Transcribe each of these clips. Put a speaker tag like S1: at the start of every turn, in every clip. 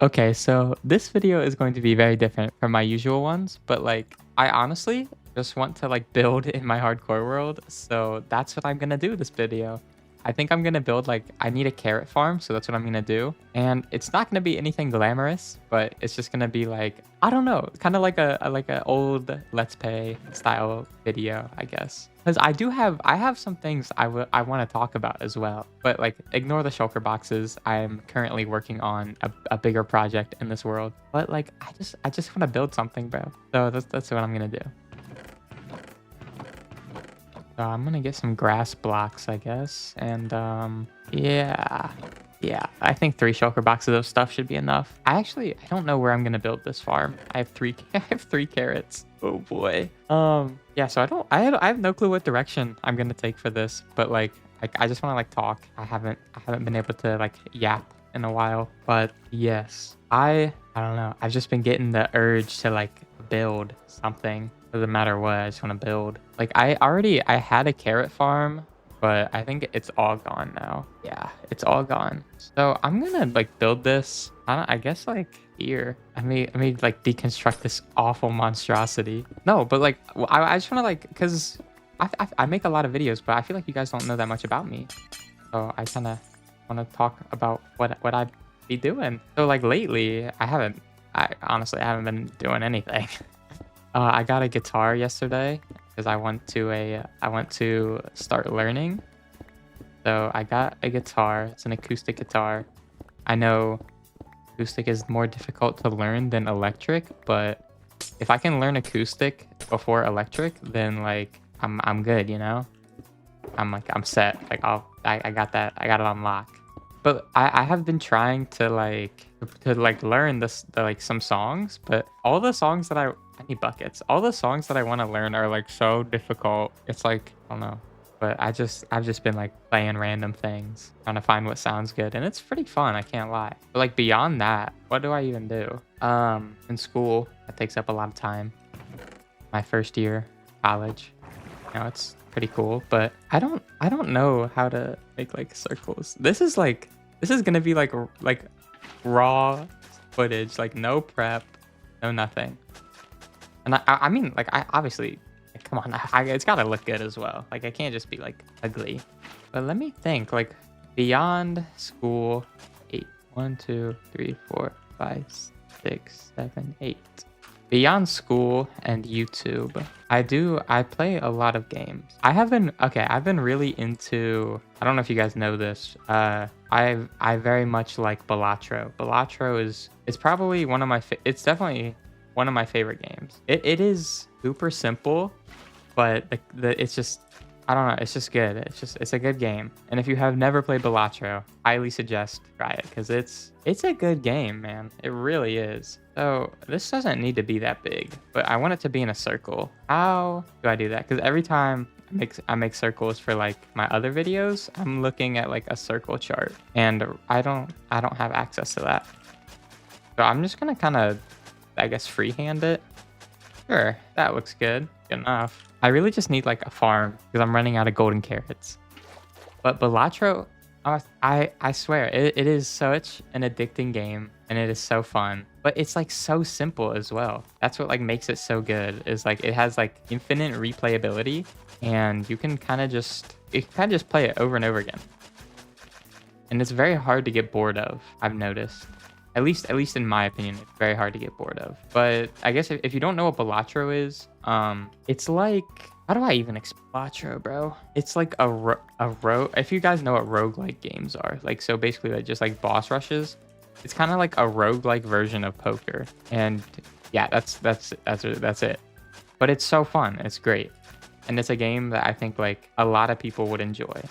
S1: Okay, so this video is going to be very different from my usual ones, but like I honestly just want to like build in my hardcore world. So that's what I'm gonna do this video. I think I'm gonna build like I need a carrot farm, so that's what I'm gonna do. And it's not gonna be anything glamorous, but it's just gonna be like I don't know, kind of like a old Let's Play style video, I guess. Because I have some things I want to talk about as well, but like ignore the shulker boxes. I'm currently working on a bigger project in this world, but like I just want to build something, bro. So that's what I'm gonna do. So I'm gonna get some grass blocks, I guess, and yeah. Yeah, I think 3 shulker boxes of stuff should be enough. I don't know where I'm gonna build this farm. I have 3 I have 3 carrots. Oh boy. Yeah, so I have no clue what direction I'm gonna take for this, but like I just want to like talk. I haven't been able to like yap in a while, but yes. I don't know. I've just been getting the urge to like build something. Doesn't matter what, I just want to build. Like I had a carrot farm, but I think it's all gone now. Yeah, it's all gone. So I'm gonna like build this. I guess like here. I may like deconstruct this awful monstrosity. No, but like I just want to like because I make a lot of videos, but I feel like you guys don't know that much about me. So I kind of want to talk about what I'd be doing. So like lately, I honestly haven't been doing anything. I got a guitar yesterday because I want to start learning. So I got a guitar. It's an acoustic guitar. I know acoustic is more difficult to learn than electric, but if I can learn acoustic before electric, then like I'm good, you know? I'm set. Like I got that. I got it on lock. But I have been trying to like learn like some songs, but all the songs that I need buckets. All the songs that I want to learn are like so difficult. It's like I don't know. But I've just been like playing random things, trying to find what sounds good, and it's pretty fun, I can't lie. But like beyond that, what do I even do? In school, that takes up a lot of time. My first year, college. You know, it's pretty cool, but I don't know how to make like circles. This is gonna be like raw footage, like no prep, no nothing. And I mean, like I obviously, like, come on, it's gotta look good as well. Like I can't just be like ugly. But let me think, like beyond school, 8, 1, 2, 3, 4, 5, 6, 7, 8. Beyond school and YouTube, I play a lot of games. I've been really into, I don't know if you guys know this. I very much like Balatro. Balatro is probably one of it's definitely one of my favorite games. It is super simple, but it's just, I don't know, it's just good. It's a good game. And if you have never played Balatro, highly suggest try it because it's a good game, man. It really is. So this doesn't need to be that big, but I want it to be in a circle. How do I do that? Because every time I make circles for like my other videos, I'm looking at like a circle chart, and I don't have access to that. So I'm just gonna kind of, I guess, freehand it. Sure, that looks good. Good enough. I really just need like a farm because I'm running out of golden carrots. But Balatro, I swear, it is such an addicting game and it is so fun. But it's like so simple as well. That's what like makes it so good, is like it has like infinite replayability, and you can kind of just play it over and over again. And it's very hard to get bored of, I've noticed. At least in my opinion, it's very hard to get bored of. But I guess if you don't know what Balatro is, it's like, how do I even explain Balatro, bro? It's like a rogue. If you guys know what roguelike games are, like, so basically like just like boss rushes. It's kind of like a roguelike version of poker. And yeah, that's it. But it's so fun. It's great. And it's a game that I think like a lot of people would enjoy.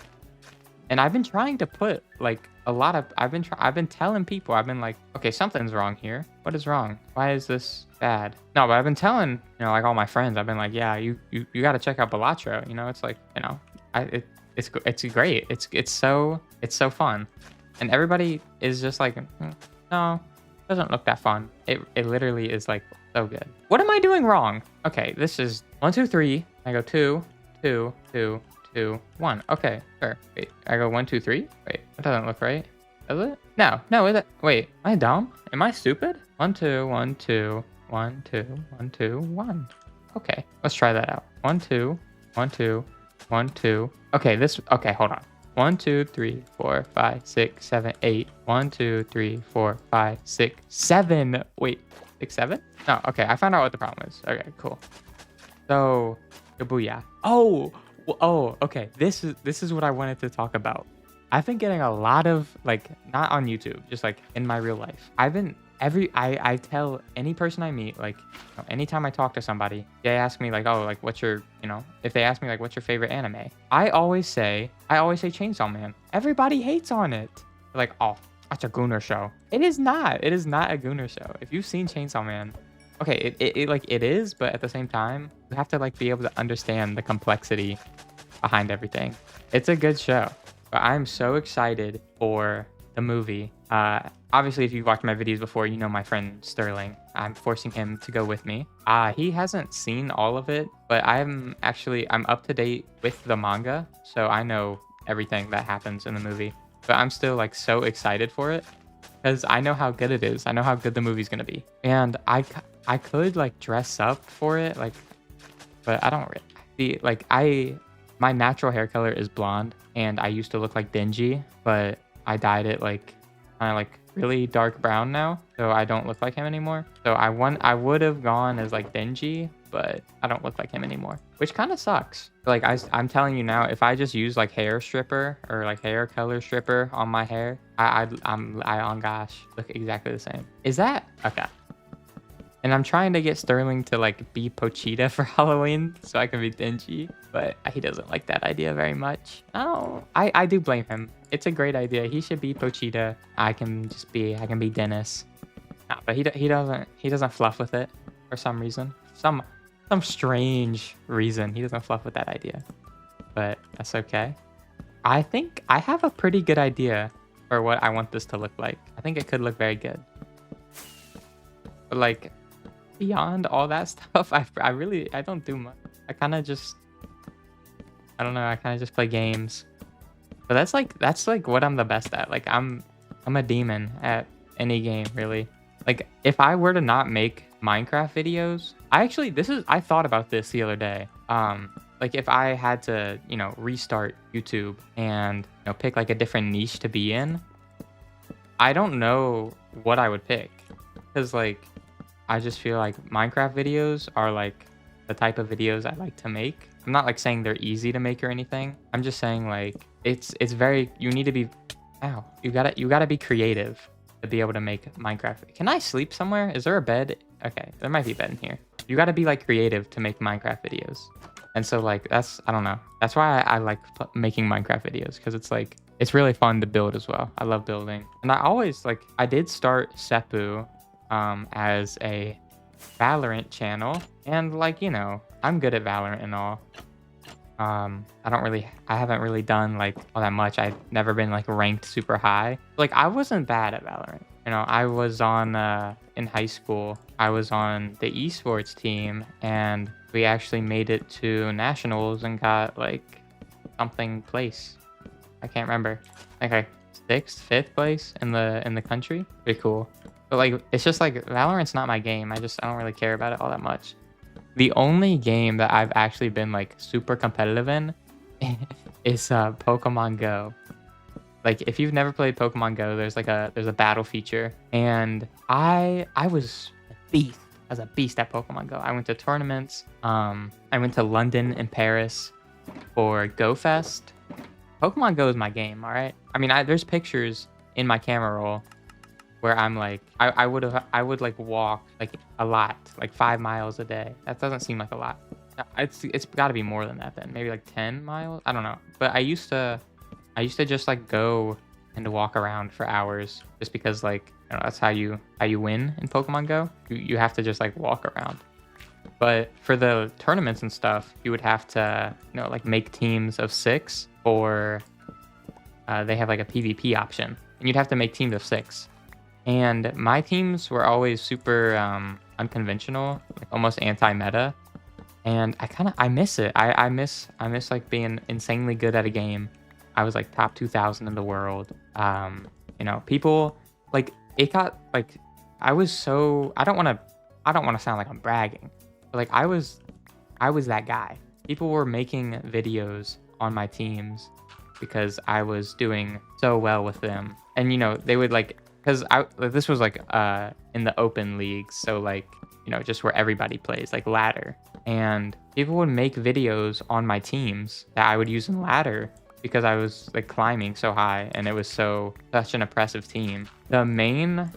S1: And I've been trying to put like I've been telling people, I've been like, okay, something's wrong here. What is wrong? Why is this bad? No, but I've been telling, you know, like all my friends, I've been like, yeah, you got to check out Balatro. You know, it's like, you know, it's great. It's so fun. And everybody is just like, no, it doesn't look that fun. It literally is like so good. What am I doing wrong? Okay, this is 1, 2, 3. I go 2, 2, 2, 2, 1. Okay, sure. Wait, I go 1, 2, 3. Wait, that doesn't look right. Is it? No, no, is it? Wait, am I dumb? Am I stupid? 1, 2, 1, 2, 1, 2, 1, 2, 1. Okay, let's try that out. 1, 2, 1, 2, 1, 2. Okay, okay, hold on. 1, 2, 3, 4, 5, 6, 7, 8. 1, 2, 3, 4, 5, 6, 7. Wait, 6, 7? No, okay, I found out what the problem is. Okay, cool. So, booyah. Oh, oh, okay. This is what I wanted to talk about. I've been getting a lot of like not on YouTube, just like in my real life. I've been I tell any person I meet, like anytime I talk to somebody, they ask me like, oh, like what's your, if they ask me like what's your favorite anime, I always say Chainsaw Man. Everybody hates on it. They're like, oh, that's a Gooner show. It is not. It is not a Gooner show. If you've seen Chainsaw Man, okay, it like it is, but at the same time, you have to like be able to understand the complexity behind everything. It's a good show, but I'm so excited for the movie. Obviously, if you've watched my videos before, you know my friend Sterling. I'm forcing him to go with me. He hasn't seen all of it, but I'm up to date with the manga, so I know everything that happens in the movie. But I'm still like so excited for it because I know how good it is. I know how good the movie's gonna be, and I could like dress up for it, like, but I don't really like my natural hair color is blonde, and I used to look like Denji, but I dyed it like kind of like really dark brown now, so I don't look like him anymore. So I would have gone as like Denji, but I don't look like him anymore, which kind of sucks. Like I'm telling you now, if I just use like hair stripper or like hair color stripper on my hair, I on gosh look exactly the same. Is that okay? And I'm trying to get Sterling to like be Pochita for Halloween so I can be Denji, but he doesn't like that idea very much. Oh, I do blame him. It's a great idea. He should be Pochita. I can be Dennis. No, but he doesn't fluff with it for some reason. Some strange reason he doesn't fluff with that idea. But that's okay. I think I have a pretty good idea for what I want this to look like. I think it could look very good. But like beyond all that stuff, I don't do much. I kind of just, I don't know, I kind of just play games. But that's like what I'm the best at. Like I'm a demon at any game, really. Like if I were to not make Minecraft videos, I thought about this the other day. Like if I had to, restart YouTube and, pick like a different niche to be in, I don't know what I would pick. Because like I just feel like Minecraft videos are like the type of videos I like to make. I'm not like saying they're easy to make or anything. I'm just saying like it's very, you need to be, you gotta be creative to be able to make Minecraft. Can I sleep somewhere? Is there a bed? Okay, there might be a bed in here. You gotta be like creative to make Minecraft videos. And so like I don't know. That's why I like making Minecraft videos, because it's like it's really fun to build as well. I love building. And I did start Seppu as a Valorant channel, and like I'm good at Valorant and all. I haven't really done like all that much. I've never been like ranked super high. Like I wasn't bad at Valorant. I was on in high school, I was on the esports team, and we actually made it to nationals and got like something place. I can't remember. Like 6th, 5th place in the country. Pretty cool. But like it's just like Valorant's not my game. I don't really care about it all that much. The only game that I've actually been like super competitive in is Pokemon Go. Like if you've never played Pokemon Go, there's a battle feature, and I was a beast. I was a beast at Pokemon Go. I went to tournaments. I went to London and Paris for Go Fest. Pokemon Go is my game, all right? I mean, there's pictures in my camera roll where I'm like, I would like walk like a lot, like 5 miles a day. That doesn't seem like a lot. It's got to be more than that then. Maybe like 10 miles. I don't know. But I used to just like go and walk around for hours, just because like that's how you win in Pokemon Go. You have to just like walk around. But for the tournaments and stuff, you would have to like make teams of 6, or they have like a PvP option, and you'd have to make teams of 6. And my teams were always super unconventional, like almost anti-meta. And I miss it. I miss like being insanely good at a game. I was like top 2,000 in the world. You know, people like it got like I was so I don't want to sound like I'm bragging, but like I was that guy. People were making videos on my teams because I was doing so well with them. And you know, they would like cuz I like, this was like in the open leagues, so like, you know, just where everybody plays, like ladder. And people would make videos on my teams that I would use in ladder because I was like climbing so high and it was such an impressive team. The main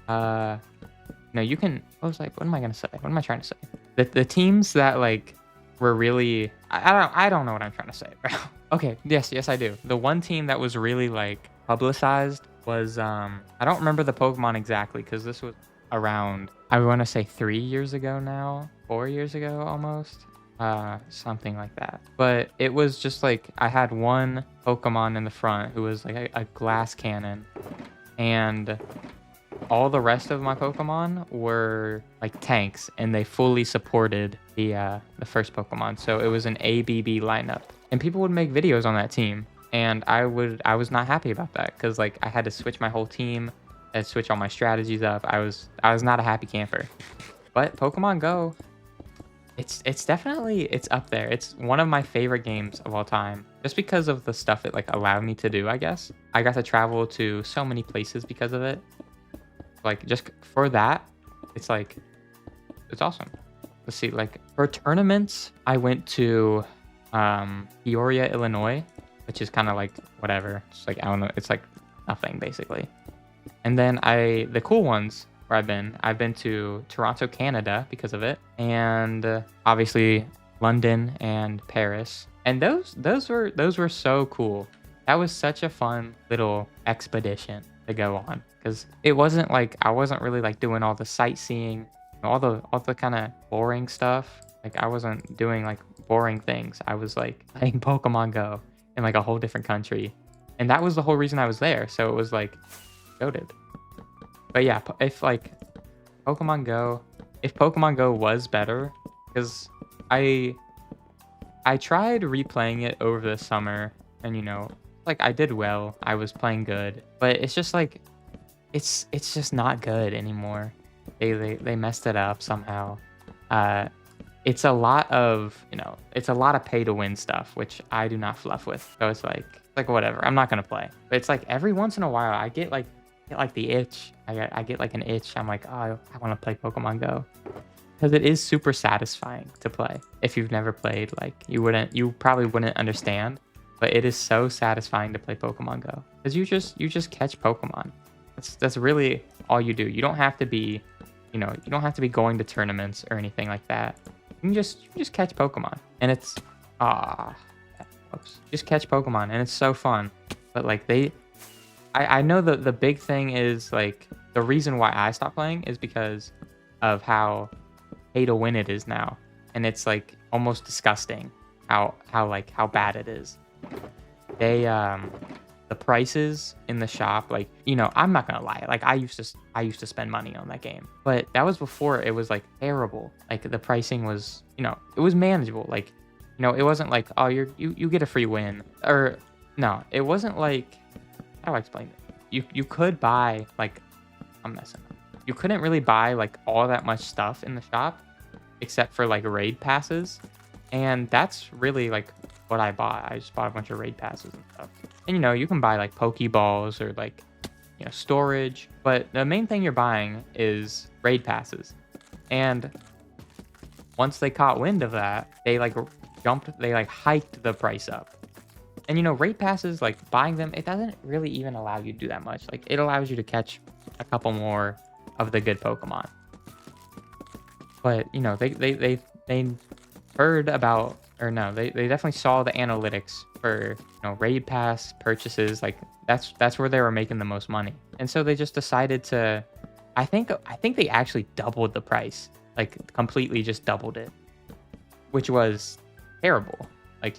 S1: no, you can. I was like, what am I gonna say? What am I trying to say? The teams that like were really. I don't know what I'm trying to say, bro. Okay, yes, I do. The one team that was really like publicized was I don't remember the Pokemon exactly because this was around I want to say 3 years ago now, 4 years ago almost, something like that. But it was just like I had one Pokemon in the front who was like a glass cannon, and all the rest of my Pokemon were like tanks, and they fully supported the first Pokemon. So it was an ABB lineup, and people would make videos on that team, and I was not happy about that because like I had to switch my whole team and switch all my strategies up. I was not a happy camper. But Pokemon Go, it's definitely it's up there. It's one of my favorite games of all time, just because of the stuff it like allowed me to do. I guess I got to travel to so many places because of it. Like just for that, it's like it's awesome. Let's see, like for tournaments, I went to Peoria, Illinois, which is kind of like whatever. It's like I don't know, it's like nothing basically. And then the cool ones where I've been to Toronto, Canada because of it, and obviously London and Paris. And those were so cool. That was such a fun little expedition to go on because it wasn't like I wasn't really like doing all the sightseeing, all the kind of boring stuff. Like I wasn't doing like boring things. I was like playing Pokemon Go in like a whole different country, and that was the whole reason I was there. So it was like goated. But yeah, if like if Pokemon Go was better, because I tried replaying it over the summer, and you know, like I did well. I was playing good, but it's just like it's just not good anymore. They messed it up somehow. It's a lot of, you know, it's a lot of pay to win stuff, which I do not fluff with. So it's like whatever. I'm not gonna play. But it's like every once in a while I get like the itch. I get like an itch. I'm like, oh, I want to play Pokemon Go. Because it is super satisfying to play. If you've never played, like you probably wouldn't understand, but it is so satisfying to play Pokemon Go. Because you just catch Pokemon. That's really all you do. You don't have to be, you know, you don't have to be going to tournaments or anything like that. You can just catch Pokemon, and it's just catch Pokemon, and it's so fun. But like I know the big thing is like the reason why I stopped playing is because of how pay to win it is now, and it's like almost disgusting how bad it is. They the prices in the shop, like, you know, I'm not gonna lie, like I used to spend money on that game, but that was before it was like terrible. Like the pricing was, you know, it was manageable. Like, you know, it wasn't like, oh, you get a free win, or no, it wasn't like, how do I explain it? You could buy like, I'm messing up. You couldn't really buy like all that much stuff in the shop except for like raid passes, and that's really like what I bought. I just bought a bunch of raid passes and stuff. And you know, you can buy like Pokeballs or like, you know, storage, but the main thing you're buying is raid passes. And once they caught wind of that, they like hiked the price up. And you know, raid passes, like buying them, it doesn't really even allow you to do that much. Like it allows you to catch a couple more of the good Pokemon. But you know, they heard about, or no, they definitely saw the analytics for, you know, raid pass purchases. Like that's where they were making the most money. And so they just decided to, I think they actually doubled the price, like completely just doubled it, which was terrible. Like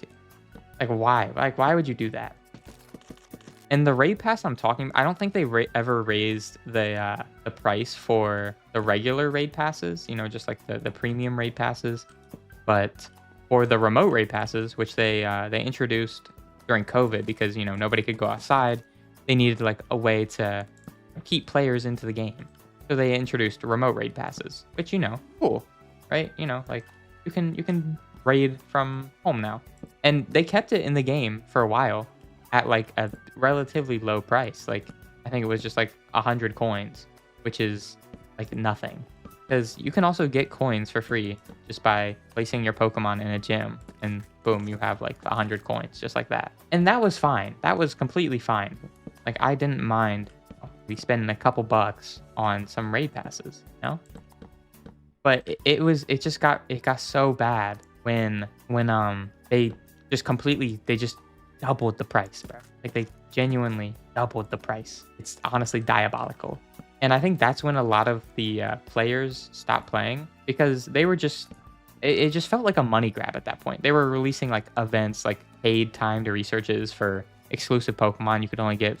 S1: why? Like why would you do that? And the raid pass I'm talking, I don't think they ever raised the price for the regular raid passes, you know, just like the premium raid passes. But for the remote raid passes, which they introduced during COVID because, you know, nobody could go outside, they needed like a way to keep players into the game. So they introduced remote raid passes, which, cool, right? Like you can raid from home now. And they kept it in the game for a while at like a relatively low price. Like I think it was just like 100 coins, which is like nothing. Because you can also get coins for free just by placing your Pokemon in a gym, and boom, you have like 100 coins just like that. And that was fine. That was completely fine. Like I didn't mind we spending a couple bucks on some raid passes, But it got so bad when they just doubled the price, bro. Like they genuinely doubled the price. It's honestly diabolical. And I think that's when a lot of the players stopped playing, because they were it just felt like a money grab at that point. They were releasing like events, like paid timed researches for exclusive Pokemon you could only get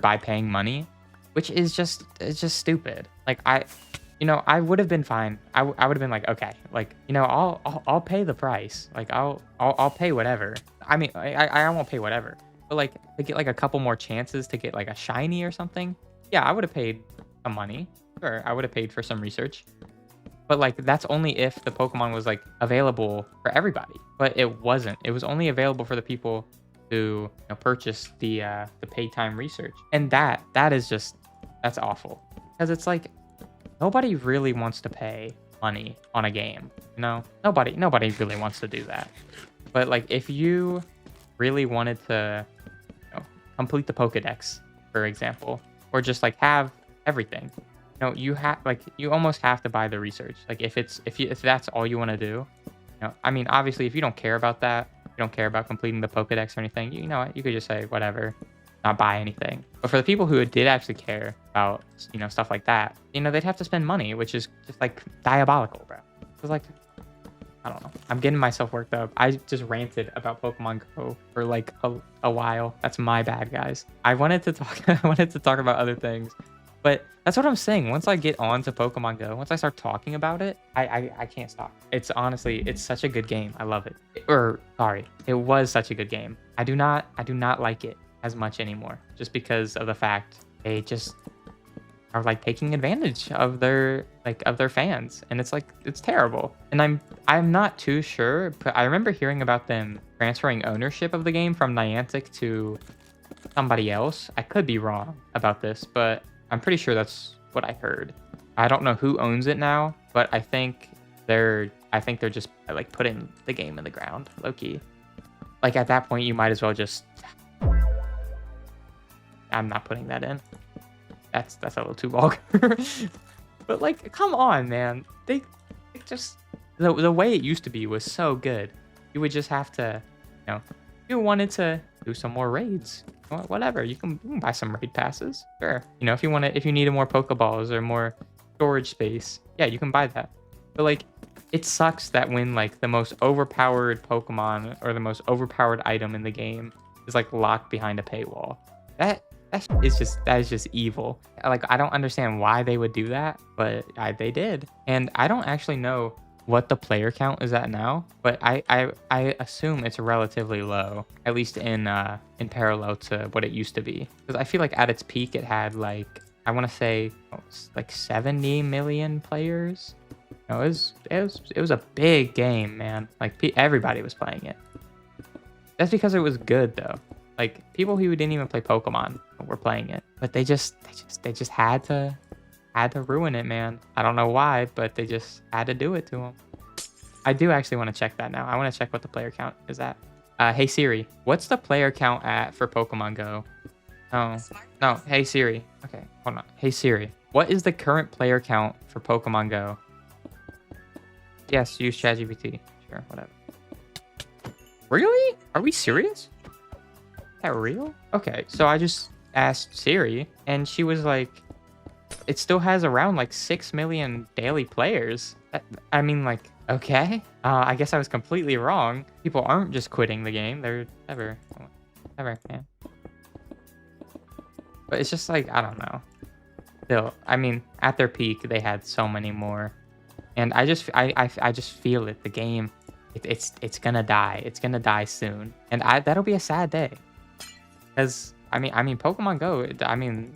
S1: by paying money, which is it's just stupid. Like I would have been fine. I would have been like, okay, like, I'll pay the price. Like I'll pay whatever. I mean, I won't pay whatever, but like to get like a couple more chances to get like a shiny or something. Yeah, I would have paid some money. Sure, I would have paid for some research. But like that's only if the Pokemon was like available for everybody. But it wasn't. It was only available for the people who purchased the pay time research. And that's awful. Because it's like nobody really wants to pay money on a game. Nobody really wants to do that. But like if you really wanted to complete the Pokédex, for example, or just like have everything, you almost have to buy the research. Like if that's all you want to do, I mean, obviously if you don't care about that, you don't care about completing the Pokédex or anything, you know what, you could just say whatever, not buy anything. But for the people who did actually care about stuff like that, they'd have to spend money, which is just like diabolical, bro. It's like, I don't know, I'm getting myself worked up. I just ranted about Pokemon Go for like a while. That's my bad, guys. I wanted to talk about other things, but that's what I'm saying. Once I get on to Pokemon Go, once I start talking about it, I can't stop. It's such a good game. I love it. It was such a good game. I do not like it as much anymore, just because of the fact they just are like taking advantage of their fans, and it's terrible. And I'm not too sure, but I remember hearing about them transferring ownership of the game from Niantic to somebody else. I could be wrong about this, but I'm pretty sure that's what I heard. I don't know who owns it now, but I think they're just like putting the game in the ground, low-key. Like at that point, you might as well just. I'm not putting that in. That's a little too vulgar. But like, come on, man. They just the way it used to be was so good. You would just have to, if you wanted to do some more raids, whatever. You can buy some raid passes. Sure. If you needed more Pokeballs or more storage space, yeah, you can buy that. But like, it sucks that when like the most overpowered Pokemon or the most overpowered item in the game is like locked behind a paywall. That is just evil. Like, I don't understand why they would do that, but they did. And I don't actually know what the player count is at now, but I assume it's relatively low, at least in parallel to what it used to be. Because I feel like at its peak, it had like, I want to say like 70 million players. It was a big game, man. Like everybody was playing it. That's because it was good though. Like people who didn't even play Pokemon were playing it, but they just had to ruin it, man. I don't know why, but they just had to do it to them. I do actually want to check that now. I want to check what the player count is at. Hey Siri, what's the player count at for Pokemon Go? No. Hey Siri. Okay, hold on. Hey Siri, what is the current player count for Pokemon Go? Yes, use ChatGPT. Sure, whatever. Really? Are we serious? Is that real? Okay, so I just asked Siri, and she was like, it still has around like 6 million daily players. I mean, like, okay. I guess I was completely wrong. People aren't just quitting the game. They're ever, man. But it's just like, I don't know. Still, I mean, at their peak, they had so many more. And I just feel it. The game, it's gonna die. It's gonna die soon. And that'll be a sad day. Because I mean, Pokemon Go. I mean,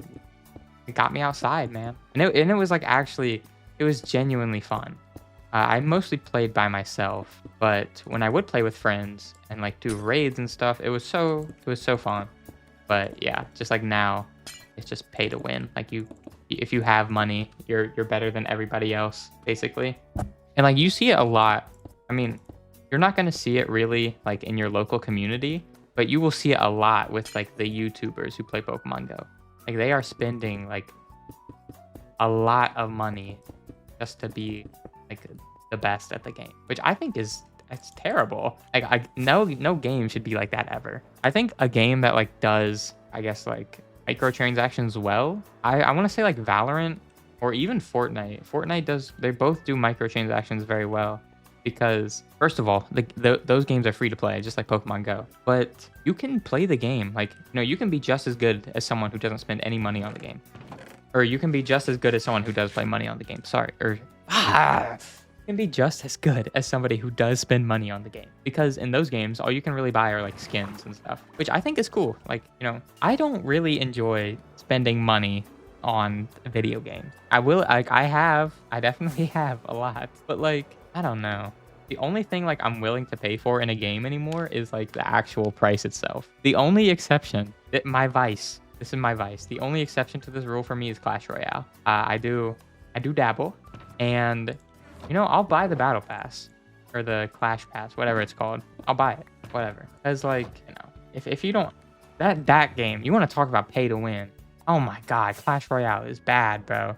S1: it got me outside, man, and it was like actually, it was genuinely fun. I mostly played by myself, but when I would play with friends and like do raids and stuff, it was so fun. But yeah, just like now, it's just pay to win. Like if you have money, you're better than everybody else, basically. And like you see it a lot. I mean, you're not gonna see it really like in your local community, but you will see it a lot with like the YouTubers who play Pokemon Go. Like they are spending like a lot of money just to be like the best at the game, which I think is it's terrible. Like no game should be like that ever. I think a game that like does, I guess, like microtransactions well, I want to say like Valorant or even Fortnite. Fortnite does, they both do microtransactions very well because first of all, those games are free to play just like Pokemon Go, but you can play the game like, you know, you can be just as good as someone who doesn't spend any money on the game, or you can be just as good as someone who does play money on the game. Sorry, or can be just as good as somebody who does spend money on the game, because in those games all you can really buy are like skins and stuff, which I think is cool. Like, you know, I don't really enjoy spending money on video games. I definitely have a lot, but like I don't know, the only thing like I'm willing to pay for in a game anymore is like the actual price itself. The only exception that my vice, this is my vice, the only exception to this rule for me is Clash Royale. I do dabble, and you know, I'll buy the battle pass or the Clash pass, whatever it's called. I'll buy it, whatever. Because like, you know, if you don't, that game, you want to talk about pay to win. Oh my God, Clash Royale is bad, bro.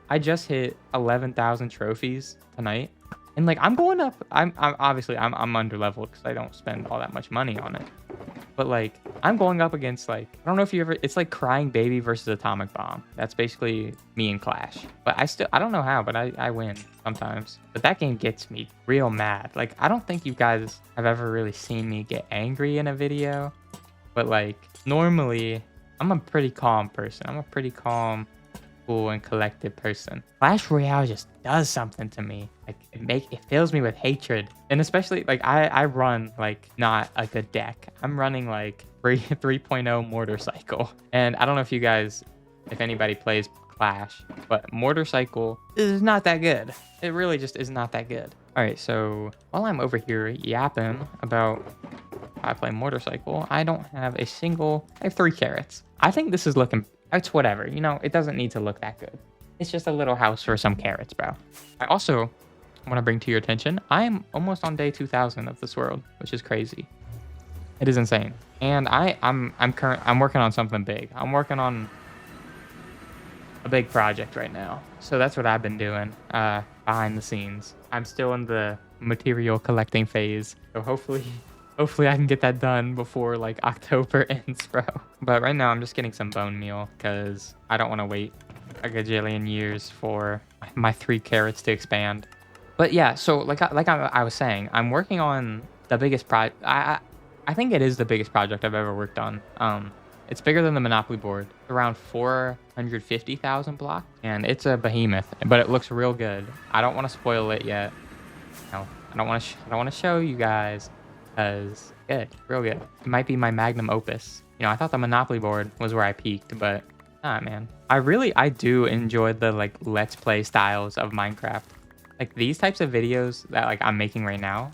S1: I just hit 11,000 trophies tonight. And like, I'm going up, I'm obviously under leveled because I don't spend all that much money on it. But like, I'm going up against like, I don't know if you ever, it's like Crying Baby versus Atomic Bomb. That's basically me in Clash. But I don't know how, but I win sometimes. But that game gets me real mad. Like, I don't think you guys have ever really seen me get angry in a video. But like, normally, I'm a pretty calm person. I'm a pretty calm, cool, and collected person. Clash Royale just does something to me. Like it fills me with hatred. And especially like I run like not a good deck. I'm running like 3.0 motorcycle. And I don't know if you guys, if anybody plays Clash, but motorcycle is not that good. It really just is not that good. All right, so while I'm over here yapping about I play motorcycle, I don't have a single, I have 3 carrots. I think this is looking, it's whatever, you know, it doesn't need to look that good. It's just a little house for some carrots, bro. I also want to bring to your attention, I'm almost on day 2000 of this world, which is crazy. It is insane. And I'm working on something big. I'm working on a big project right now. So that's what I've been doing behind the scenes. I'm still in the material collecting phase. So hopefully I can get that done before like October ends, bro. But right now I'm just getting some bone meal because I don't want to wait a gajillion years for my 3 carrots to expand. But yeah, so like I was saying, I'm working on the biggest project. I think it is the biggest project I've ever worked on. It's bigger than the Monopoly board, around 450,000 blocks, and it's a behemoth, but it looks real good. I don't want to spoil it yet. No, I don't want to show you guys, because good, real good. It might be my magnum opus. You know, I thought the Monopoly board was where I peaked, but nah, man. I do enjoy the like let's play styles of Minecraft. Like these types of videos that like I'm making right now,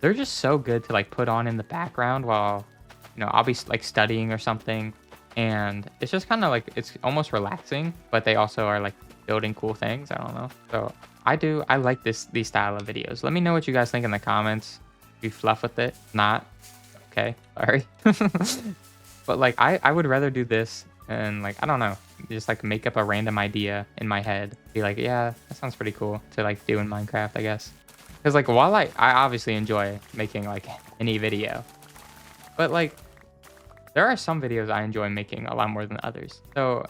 S1: they're just so good to like put on in the background while, you know, I'll be like studying or something, and it's just kind of like, it's almost relaxing, but they also are like building cool things. I don't know. So I like these style of videos. Let me know what you guys think in the comments. If you fluff with it, not okay, sorry. But like I would rather do this and like, I don't know, just like make up a random idea in my head, be like, yeah, that sounds pretty cool to like do in Minecraft, I guess. Because like, while I obviously enjoy making like any video, but like there are some videos I enjoy making a lot more than others. So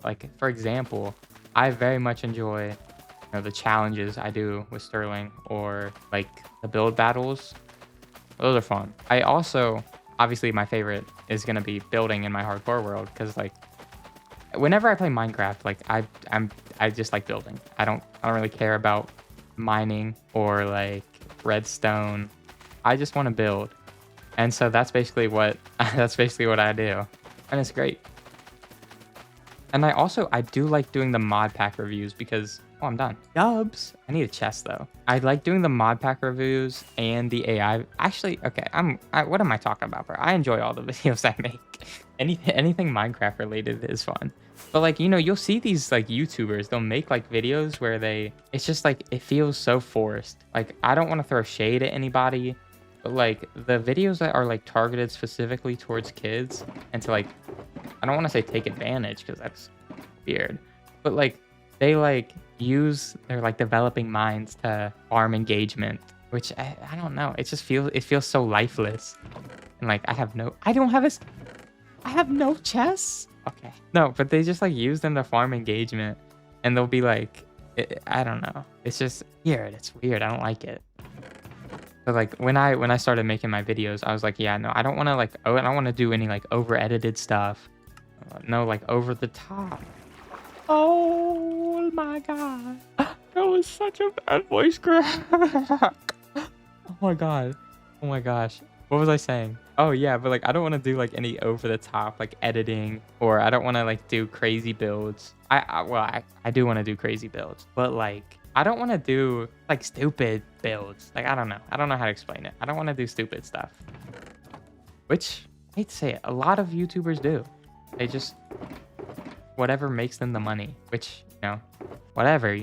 S1: like, for example, I very much enjoy, you know, the challenges I do with Sterling, or like the build battles. Those are fun. I also, obviously my favorite is going to be building in my hardcore world, because like whenever I play Minecraft, like I just like building. I don't really care about mining or like redstone. I just want to build. And so that's basically what that's basically what I do. And it's great. And I do like doing the mod pack reviews because I'm done. Dubs. I need a chest though. I like doing the mod pack reviews and the AI. Actually, okay. What am I talking about, bro? I enjoy all the videos I make. Anything Minecraft related is fun. But like, you'll see these like YouTubers, they'll make like videos where it's just like, it feels so forced. Like, I don't want to throw shade at anybody, but like the videos that are like targeted specifically towards kids and to like, I don't want to say take advantage because that's weird, but like they like use their like developing minds to farm engagement, which I don't know. It feels so lifeless. And like I have no chests. Okay. No, but they just like use them to farm engagement and they'll be like, I don't know. It's just weird. It's weird. I don't like it. But like when I started making my videos, I was like, yeah, no, I don't want to like, I don't want to do any like over edited stuff. No, like over the top. Oh my god. That was such a bad voice crack. Oh my god. Oh my gosh. What was I saying? Oh yeah, but like I don't want to do like any over the top like editing, or I don't want to like do crazy builds. I do want to do crazy builds, but like I don't want to do like stupid builds. Like I don't know how to explain it. I don't want to do stupid stuff. Which, I hate to say it, a lot of YouTubers do. They just whatever makes them the money, which, whatever,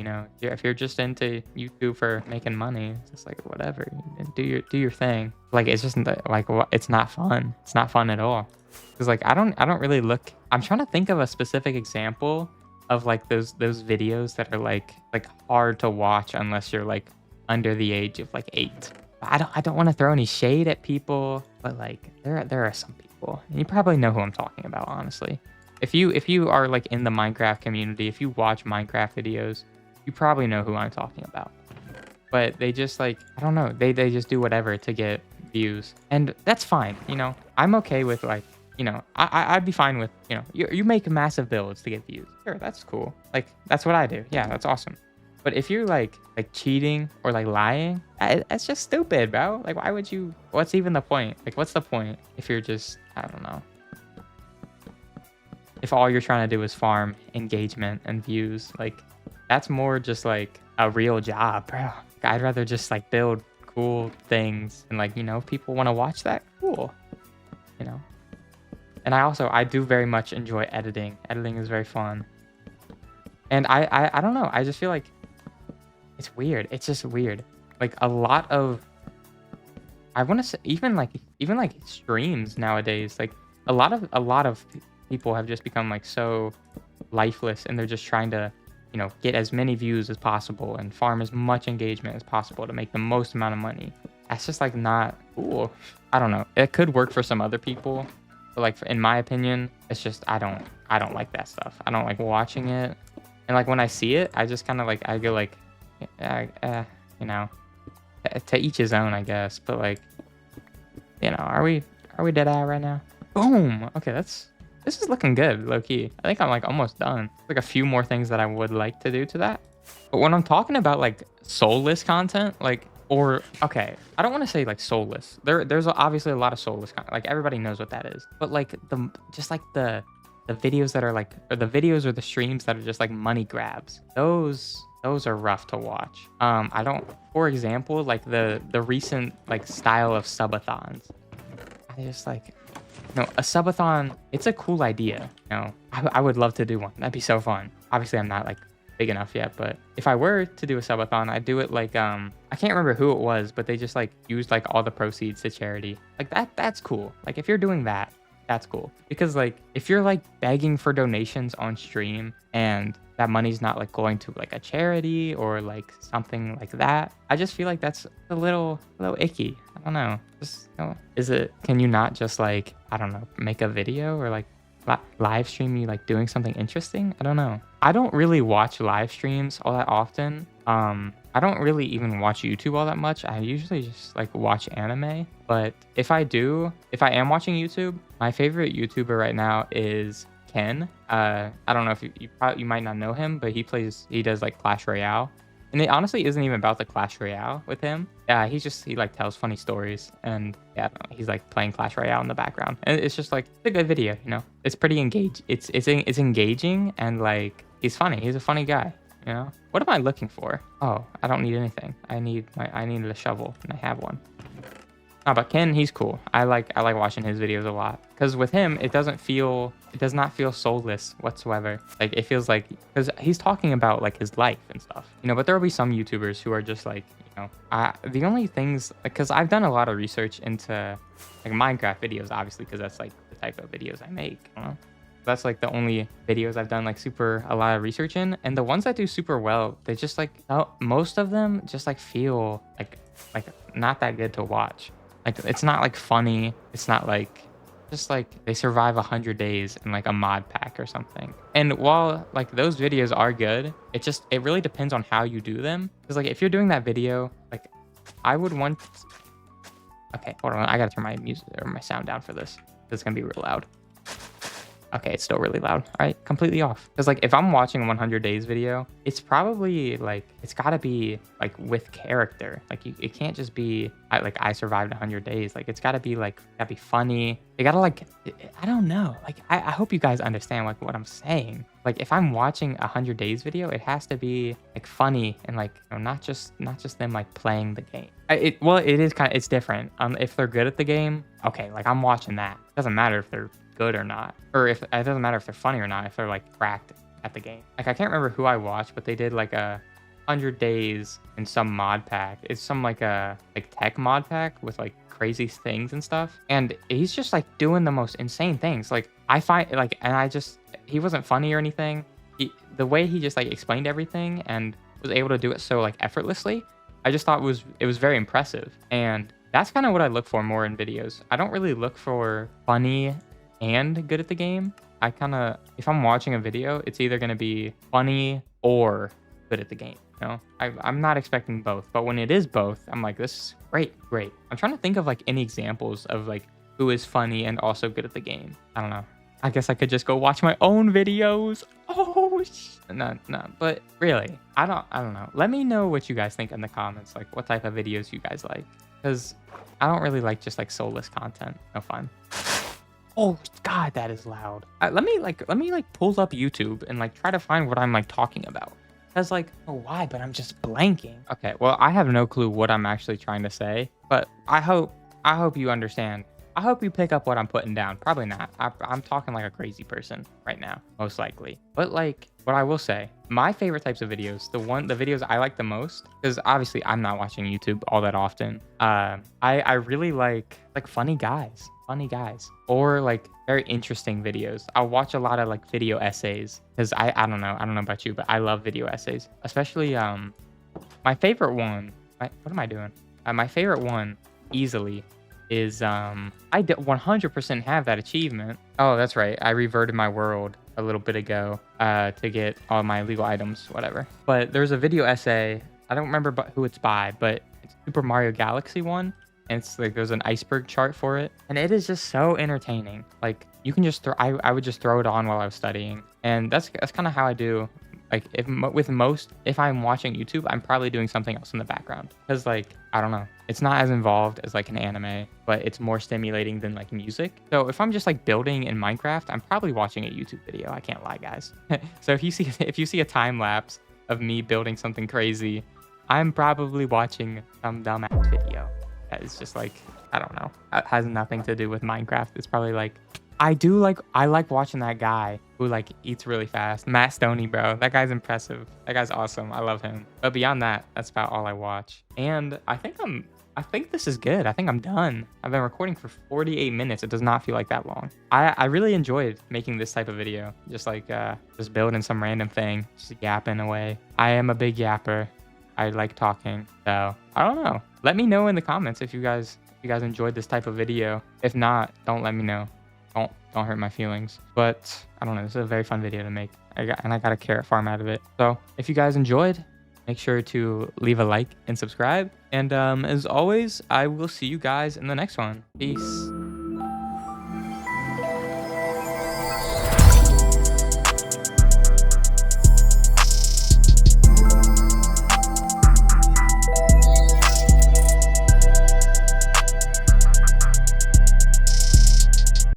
S1: if you're just into YouTube for making money, it's just like whatever, do your thing. Like it's just like it's not fun. It's not fun at all. Because like I don't really look. I'm trying to think of a specific example of like those videos that are like hard to watch unless you're like under the age of like 8. I don't want to throw any shade at people, but like there are some people, and you probably know who I'm talking about, honestly. If you are like in the Minecraft community, if you watch Minecraft videos, you probably know who I'm talking about. But they just like, I don't know, they just do whatever to get views. And that's fine, I'm okay with like, I'd be fine with, you make massive builds to get views. Sure, that's cool. Like, that's what I do. Yeah, that's awesome. But if you're like cheating or like lying, that's just stupid, bro. Like, why would you, what's even the point? Like, what's the point if you're just, I don't know. If all you're trying to do is farm engagement and views, like that's more just like a real job, bro. I'd rather just like build cool things and like, if people want to watch that, cool, And I do very much enjoy editing. Editing is very fun. And I don't know. I just feel like it's weird. It's just weird. Like a lot of, I want to say even like streams nowadays, like a lot of people have just become like so lifeless, and they're just trying to, get as many views as possible and farm as much engagement as possible to make the most amount of money. That's just like not cool. I don't know. It could work for some other people, but like in my opinion, it's just I don't like that stuff. I don't like watching it, and like when I see it, I just kind of like I go like, to each his own, I guess. But like, are we dead eye right now? Boom. Okay, this is looking good, low-key. I think I'm like almost done. Like a few more things that I would like to do to that. But when I'm talking about like soulless content, like, or okay, I don't want to say like soulless. There's obviously a lot of soulless content. Like everybody knows what that is. But like the videos that are like, or the videos or the streams that are just like money grabs. Those are rough to watch. For example, like the recent like style of subathons. I just like, a subathon, it's a cool idea. I would love to do one. That'd be so fun. Obviously, I'm not like big enough yet, but if I were to do a subathon, I'd do it like, I can't remember who it was, but they just like used like all the proceeds to charity. Like that's cool. Like if you're doing that, that's cool. Because like if you're like begging for donations on stream and that money's not like going to like a charity or like something like that, I just feel like that's a little icky. I don't know. Just, can you not just like, I don't know, make a video or like live stream you like doing something interesting? I don't know. I don't really watch live streams all that often. I don't really even watch YouTube all that much. I usually just like watch anime. But if I am watching YouTube, my favorite YouTuber right now is Ken. I don't know if you might not know him, but he does like Clash Royale. And it honestly isn't even about the Clash Royale with him. Yeah, he like tells funny stories, and yeah, I don't know, he's like playing Clash Royale in the background, and it's just like it's a good video, you know. It's pretty engaged. It's engaging, and like he's funny. He's a funny guy, you know. What am I looking for? Oh, I don't need anything. I need a shovel, and I have one. Oh, but Ken, he's cool. I like watching his videos a lot because with him, it does not feel soulless whatsoever. Like it feels like because he's talking about like his life and stuff, you know. But there will be some YouTubers who are just like, you know, the only things because I've done a lot of research into like Minecraft videos, obviously, because that's like the type of videos I make. You know? That's like the only videos I've done like a lot of research in, and the ones that do super well, they just like most of them just like feel like not that good to watch. Like it's not like funny. It's not like just like they survive 100 days in like a mod pack or something. And while like those videos are good, it really depends on how you do them. Because like if you're doing that video, like I would want. Okay, hold on. I gotta turn my music or my sound down for this. It's gonna be real loud. Okay, it's still really loud. All right, completely off. Because like if I'm watching a 100 days video, it's probably like it's gotta be like with character. Like it can't just be I survived 100 days. Like it's gotta be funny. It gotta like I don't know. Like I hope you guys understand like what I'm saying. Like if I'm watching a 100 days video, it has to be like funny and like you know, not just them like playing the game. It's different. If they're good at the game, okay, like I'm watching that. It doesn't matter if they're good or not, or if it doesn't matter if they're funny or not, if they're like cracked at the game. Like I can't remember who I watched, but they did like a 100 days in some mod pack. It's some like a tech mod pack with like crazy things and stuff, and he's just like doing the most insane things. Like I find like, and he wasn't funny or anything. The way he just like explained everything and was able to do it so like effortlessly, I just thought it was very impressive. And that's kind of what I look for more in videos. I don't really look for funny and good at the game. If I'm watching a video, it's either going to be funny or good at the game. You know, I'm not expecting both, but when it is both, I'm like, this is great. I'm trying to think of like any examples of like who is funny and also good at the game. I don't know. I guess I could just go watch my own videos. Oh, no. But really, I don't know. Let me know what you guys think in the comments. Like what type of videos you guys like, because I don't really like just like soulless content. No fun. Oh God, that is loud. Let me pull up YouTube and like try to find what I'm like talking about. Cause like, oh why? But I'm just blanking. Okay, well I have no clue what I'm actually trying to say, but I hope you understand. I hope you pick up what I'm putting down. Probably not. I'm talking like a crazy person right now, most likely. But like, what I will say, my favorite types of videos, the videos I like the most, because obviously I'm not watching YouTube all that often. I really like funny guys, or like very interesting videos. I'll watch a lot of like video essays because I don't know about you, but I love video essays, especially my favorite one. What am I doing? My favorite one easily is I 100% have that achievement. Oh, that's right. I reverted my world a little bit ago to get all my illegal items, whatever. But there's a video essay. I don't remember who it's by, but it's Super Mario Galaxy one. And it's like there's an iceberg chart for it, and it is just so entertaining. Like you can just I would just throw it on while I was studying, and that's kind of how I do. Like if I'm watching YouTube, I'm probably doing something else in the background because like I don't know, it's not as involved as like an anime, but it's more stimulating than like music. So if I'm just like building in Minecraft, I'm probably watching a YouTube video. I can't lie, guys. So if you see a time lapse of me building something crazy, I'm probably watching some dumbass video. It's just like, I don't know. It has nothing to do with Minecraft. It's probably like, I like watching that guy who like eats really fast. Matt Stoney, bro. That guy's impressive. That guy's awesome. I love him. But beyond that, that's about all I watch. And I think this is good. I think I'm done. I've been recording for 48 minutes. It does not feel like that long. I really enjoyed making this type of video. Just like, just building some random thing, just yapping away. I am a big yapper. I like talking. So I don't know. Let me know in the comments if you guys enjoyed this type of video. If not, don't let me know. Don't hurt my feelings. But I don't know. This is a very fun video to make. I got a carrot farm out of it. So if you guys enjoyed, make sure to leave a like and subscribe. And as always, I will see you guys in the next one. Peace.